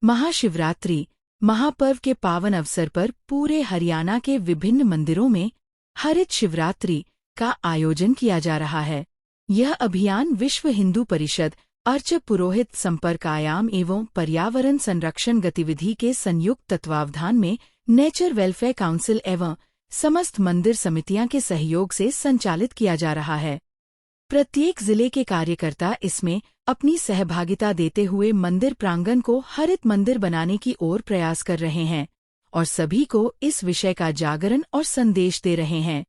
महाशिवरात्रि महापर्व के पावन अवसर पर पूरे हरियाणा के विभिन्न मंदिरों में हरित शिवरात्रि का आयोजन किया जा रहा है। यह अभियान विश्व हिंदू परिषद, अर्च पुरोहित संपर्क आयाम एवं पर्यावरण संरक्षण गतिविधि के संयुक्त तत्वावधान में नेचर वेलफेयर काउंसिल एवं समस्त मंदिर समितियां के सहयोग से संचालित किया जा रहा है। प्रत्येक जिले के कार्यकर्ता इसमें अपनी सहभागिता देते हुए मंदिर प्रांगण को हरित मंदिर बनाने की ओर प्रयास कर रहे हैं और सभी को इस विषय का जागरण और संदेश दे रहे हैं,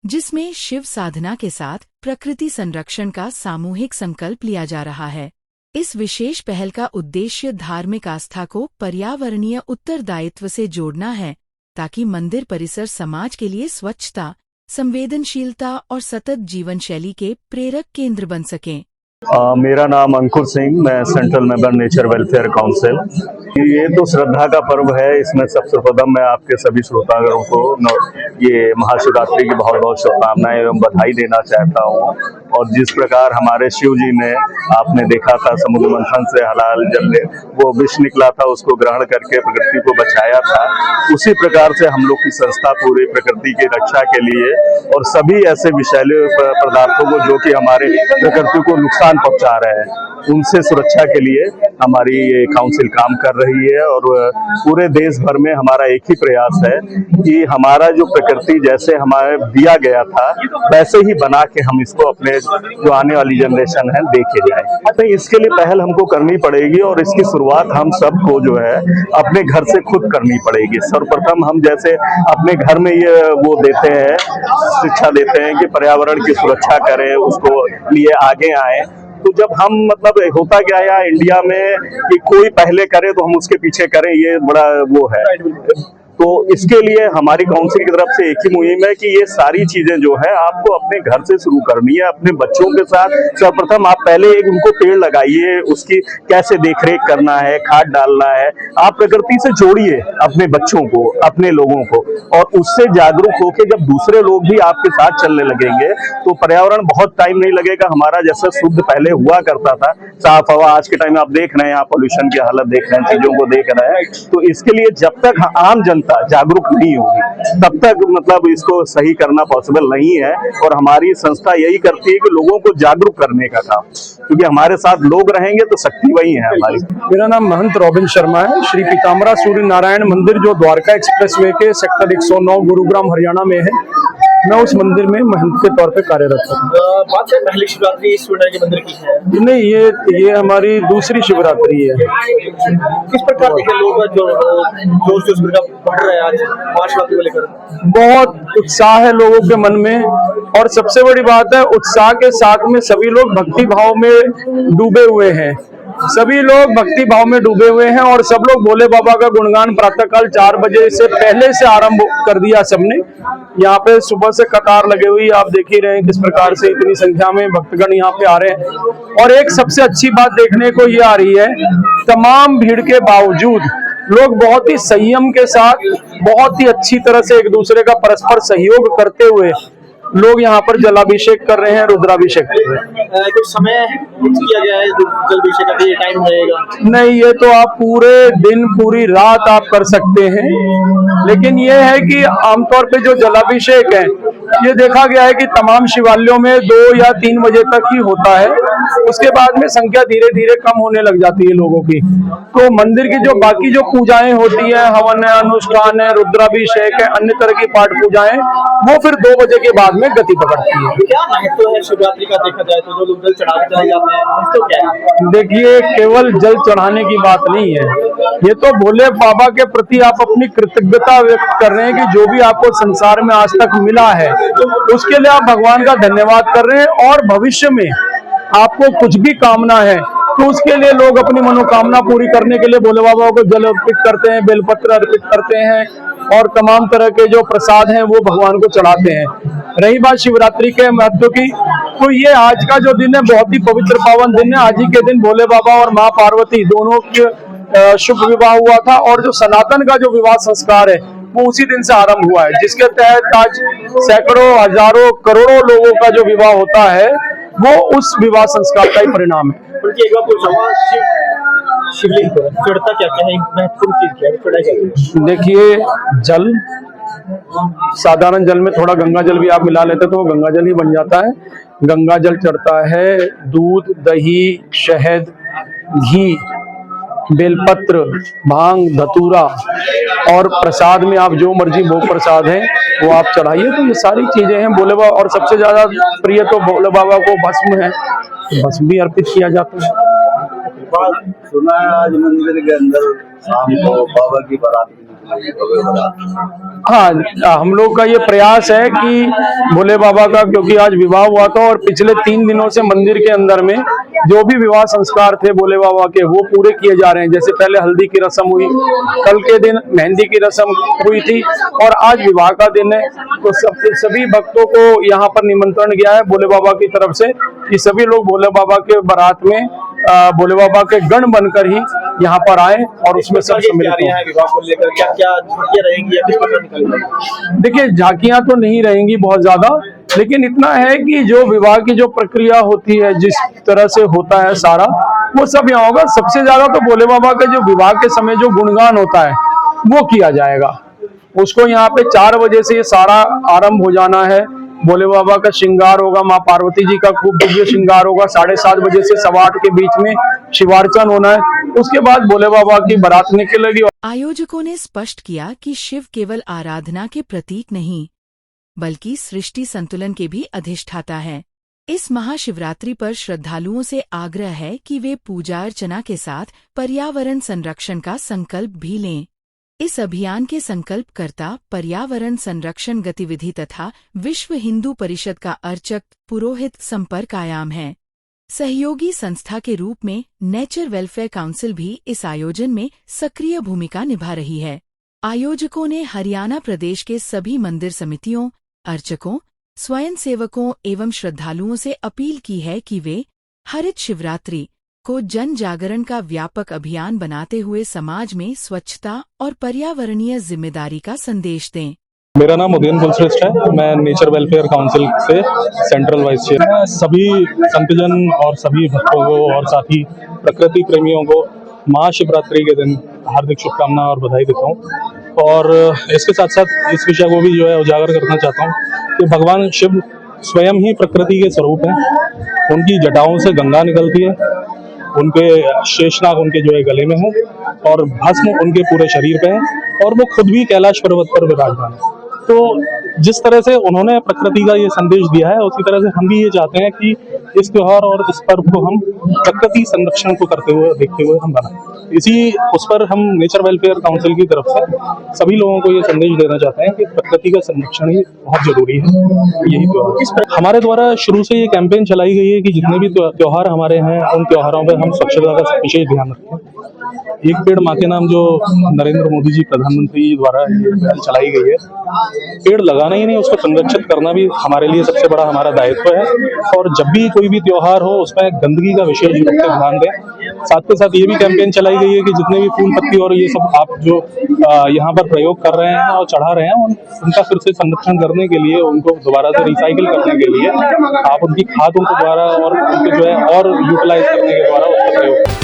जिसमें शिव साधना के साथ प्रकृति संरक्षण का सामूहिक संकल्प लिया जा रहा है। इस विशेष पहल का उद्देश्य धार्मिक आस्था को पर्यावरणीय उत्तरदायित्व से जोड़ना है, ताकि मंदिर परिसर समाज के लिए स्वच्छता, संवेदनशीलता और सतत जीवन शैली के प्रेरक केंद्र बन सकें। मेरा नाम अंकुर सिंह, मैं central member nature welfare council. ये तो श्रद्धा का पर्व है। इसमें सबसे प्रथम मैं आपके सभी श्रोतागणों को ये महाशिवरात्रि की बहुत बहुत शुभकामनाएं एवं बधाई देना चाहता हूँ। और जिस प्रकार हमारे शिव जी ने, आपने देखा था, समुद्र मंथन से हलाल जल वो विष निकला था, उसको ग्रहण करके प्रकृति को बचाया था। उसी प्रकार से हम लोग की संस्था पूरी प्रकृति की रक्षा के लिए और सभी ऐसे विषैले पदार्थों को जो कि हमारे प्रकृति को नुकसान पहुंचा रहे हैं, उनसे सुरक्षा के लिए हमारी ये काउंसिल काम कर रही है। और पूरे देश भर में हमारा एक ही प्रयास है कि हमारा जो प्रकृति जैसे हमारे दिया गया था वैसे ही बना के हम इसको अपने जो आने वाली जनरेशन है देके जाए। तो इसके लिए पहल हमको करनी पड़ेगी और इसकी शुरुआत हम सबको जो है अपने घर से खुद करनी पड़ेगी। सर्वप्रथम हम जैसे अपने घर में ये वो देते हैं, शिक्षा देते हैं कि पर्यावरण की सुरक्षा करें, उसको लिए आगे आए। तो जब हम होता क्या है इंडिया में कि कोई पहले करे तो हम उसके पीछे करें, ये बड़ा वो है। तो इसके लिए हमारी काउंसिल की तरफ से एक ही मुहिम है कि ये सारी चीजें जो है आपको अपने घर से शुरू करनी है। अपने बच्चों के साथ सर्वप्रथम आप पहले एक उनको पेड़ लगाइए, उसकी कैसे देखरेख करना है, खाद डालना है, आप प्रकृति से जोड़िए अपने बच्चों को, अपने लोगों को, और उससे जागरूक होकर जब दूसरे लोग भी आपके साथ चलने लगेंगे तो पर्यावरण बहुत टाइम नहीं लगेगा हमारा जैसा शुद्ध पहले हुआ करता था, साफ हवा। आज के टाइम में आप देख रहे हैं, आप पोल्यूशन की हालत देख रहे हैं, चीजों को देख रहे हैं। तो इसके लिए जब तक आम जनता जागरूक नहीं होगी तब तक इसको सही करना पॉसिबल नहीं है। और हमारी संस्था यही करती है कि लोगों को जागरूक करने का काम, क्योंकि हमारे साथ लोग रहेंगे तो शक्ति वही है हमारी। मेरा नाम महंत रॉबिन शर्मा है। श्री पीताम्बरा सूर्य नारायण मंदिर जो द्वारका एक्सप्रेसवे के सेक्टर 109 गुरुग्राम हरियाणा में है, मैं उस मंदिर में महंत के तौर पे कार्यरत हूँ। बात है पहली शिवरात्रि इस के मंदिर की है? नहीं, ये हमारी दूसरी शिवरात्रि है। किस प्रकार के लोग जो बढ़ रहे हैं आज महाशिवरात्रि को लेकर? बहुत उत्साह है लोगों के मन में, और सबसे बड़ी बात है उत्साह के साथ में सभी लोग भक्ति भाव में डूबे हुए हैं। सभी लोग भक्ति भाव में डूबे हुए हैं और सब लोग भोले बाबा का गुणगान प्रातःकाल 4 बजे से पहले से आरंभ कर दिया सबने। यहाँ पे सुबह से कतार लगे हुई, आप देख ही रहे हैं किस प्रकार से इतनी संख्या में भक्तगण यहाँ पे आ रहे हैं। और एक सबसे अच्छी बात देखने को ये आ रही है, तमाम भीड़ के बावजूद लोग बहुत ही संयम के साथ, बहुत ही अच्छी तरह से एक दूसरे का परस्पर सहयोग करते हुए लोग यहाँ पर जलाभिषेक कर रहे हैं, रुद्राभिषेक कर रहे हैं। कुछ समय किया गया है जलाभिषेक का, ये टाइम रहेगा? नहीं, ये तो आप पूरे दिन पूरी रात आप कर सकते हैं, लेकिन ये है कि आमतौर पे जो जलाभिषेक है ये देखा गया है कि तमाम शिवालयों में 2 या 3 बजे तक ही होता है। उसके बाद में संख्या धीरे धीरे कम होने लग जाती है लोगों की। तो मंदिर की जो बाकी जो पूजाएं होती है, हवन है, अनुष्ठान है, रुद्राभिषेक है, अन्य तरह की पाठ पूजाएं, वो फिर 2 बजे के बाद में गति पकड़ती है। क्या महत्व है शिवरात्रि का देखा जाए तो? जो लोग जल चढ़ा के चले जाते हैं, तो क्या है? देखिए, केवल जल चढ़ाने की बात नहीं है, ये तो भोले बाबा के प्रति आप अपनी कृतज्ञता व्यक्त कर रहे हैं कि जो भी आपको संसार में आज तक मिला है उसके लिए आप भगवान का धन्यवाद कर रहे हैं। और भविष्य में आपको कुछ भी कामना है तो उसके लिए लोग अपनी मनोकामना पूरी करने के लिए भोले बाबा को जल अर्पित करते हैं, बेलपत्र अर्पित करते हैं और तमाम तरह के जो प्रसाद हैं वो भगवान को चढ़ाते हैं। रही बात शिवरात्रि के महत्व की, तो ये आज का जो दिन है बहुत ही पवित्र पावन दिन है। आज ही के दिन भोले बाबा और माँ पार्वती दोनों के शुभ विवाह हुआ था, और जो सनातन का जो विवाह संस्कार है वो उसी दिन से आरंभ हुआ है, जिसके तहत आज सैकड़ों, हजारों, करोड़ों लोगों का जो विवाह होता है वो उस विवाह संस्कार का ही परिणाम है। एक बार शिवलिंग पर चढ़ता क्या क्या है, महत्वपूर्ण चीज क्या है, चढ़ाई क्या है? देखिए, जल, साधारण जल में थोड़ा गंगा जल भी आप मिला लेते तो वो गंगा जल ही बन जाता है। गंगा जल चढ़ता है, दूध, दही, शहद, घी, बेलपत्र, भांग, धतूरा और प्रसाद में आप जो मर्जी भोग प्रसाद है वो आप चढ़ाइए। तो ये सारी चीजें हैं भोले बाबा। और सबसे ज्यादा प्रिय तो भोले बाबा को भस्म है, तो भस्म भी अर्पित किया जाता है। सुना है आज मंदिर के अंदर शाम को बाबा की बारात निकलेगी। हाँ, हम लोग का ये प्रयास है कि भोले बाबा का, क्योंकि आज विवाह हुआ था और पिछले 3 दिनों से मंदिर के अंदर में जो भी विवाह संस्कार थे भोले बाबा के वो पूरे किए जा रहे हैं। जैसे पहले हल्दी की रस्म हुई, कल के दिन मेहंदी की रस्म हुई थी और आज विवाह का दिन है। तो सभी भक्तों को यहाँ पर निमंत्रण गया है भोले बाबा की तरफ से कि सभी लोग भोले बाबा के बारात में भोले बाबा के गण बनकर ही यहाँ पर आए और उसमें सब सम्मिलित हों। विवाह को लेकर क्या क्या झांकियां रहेंगी या किस प्रकार निकलेंगी? देखिए, झांकियां तो नहीं रहेंगी बहुत ज्यादा, लेकिन इतना है कि जो विवाह की जो प्रक्रिया होती है, जिस तरह से होता है सारा, वो सब यहाँ होगा। सबसे ज्यादा तो भोले बाबा का जो विवाह के समय जो गुणगान होता है वो किया जाएगा। उसको यहाँ पे 4 बजे से ये सारा आरंभ हो जाना है। भोले बाबा का श्रृंगार होगा, माँ पार्वती जी का खूब दिव्य श्रृंगार होगा। 7:30 बजे से 8:15 के बीच में शिवार्चन होना है। उसके बाद भोले बाबा की बारात निकलेगी। आयोजकों ने स्पष्ट किया कि शिव केवल आराधना के प्रतीक नहीं, बल्कि सृष्टि संतुलन के भी अधिष्ठाता है। इस महाशिवरात्रि पर श्रद्धालुओं से आग्रह है कि वे पूजा अर्चना के साथ पर्यावरण संरक्षण का संकल्प भी लें। इस अभियान के संकल्पकर्ता पर्यावरण संरक्षण गतिविधि तथा विश्व हिंदू परिषद का अर्चक पुरोहित संपर्क आयाम है। सहयोगी संस्था के रूप में नेचर वेलफेयर काउंसिल भी इस आयोजन में सक्रिय भूमिका निभा रही है। आयोजकों ने हरियाणा प्रदेश के सभी मंदिर समितियों, अर्चकों, स्वयंसेवकों एवं श्रद्धालुओं से अपील की है कि वे हरित शिवरात्रि को जन जागरण का व्यापक अभियान बनाते हुए समाज में स्वच्छता और पर्यावरणीय जिम्मेदारी का संदेश दें। मेरा नाम उदयन कुलश्रेष्ठ है। मैं नेचर वेलफेयर काउंसिल से सेंट्रल वाइस चेयर। मैं सभी संतजन और सभी भक्तों को और साथ ही प्रकृति प्रेमियों को महाशिवरात्रि के दिन हार्दिक शुभकामनाएं और बधाई देता हूँ। और इसके साथ साथ इस विषय को भी जो है उजागर करना चाहता हूँ कि भगवान शिव स्वयं ही प्रकृति के स्वरूप हैं। उनकी जटाओं से गंगा निकलती है, उनके शेषनाग उनके जो है गले में है और भस्म उनके पूरे शरीर पे है और वो खुद भी कैलाश पर्वत पर विराजमान है। तो जिस तरह से उन्होंने प्रकृति का ये संदेश दिया है, उसी तरह से हम भी ये चाहते हैं कि इस त्योहार और इस पर्व को हम प्रकृति संरक्षण को करते हुए देखते हुए हम बनाएं। इसी उस पर हम नेचर वेलफेयर काउंसिल की तरफ से सभी लोगों को ये संदेश देना चाहते हैं कि प्रकृति का संरक्षण ही बहुत जरूरी है। यही त्योहार हमारे द्वारा शुरू से ये कैंपेन चलाई गई है कि जितने भी त्योहार हमारे हैं उन त्योहारों पर हम स्वच्छता का विशेष ध्यान रखें। एक पेड़ माँ के नाम जो नरेंद्र मोदी जी प्रधानमंत्री द्वारा ये पहल चलाई गई है, पेड़ लगाना ही नहीं उसको संरक्षित करना भी हमारे लिए सबसे बड़ा हमारा दायित्व है। और जब भी कोई भी त्योहार हो उसमें गंदगी का विशेष रूप से ध्यान दें। साथ के साथ ये भी कैंपेन चलाई गई है कि जितने भी फूल पत्ती और ये सब आप जो यहाँ पर प्रयोग कर रहे हैं और चढ़ा रहे हैं उनका फिर से संरक्षण करने के लिए, उनको दोबारा से रिसाइकिल करने के लिए आप उनकी खाद उनको द्वारा और उनको जो है और यूटिलाइज करने के द्वारा उसका प्रयोग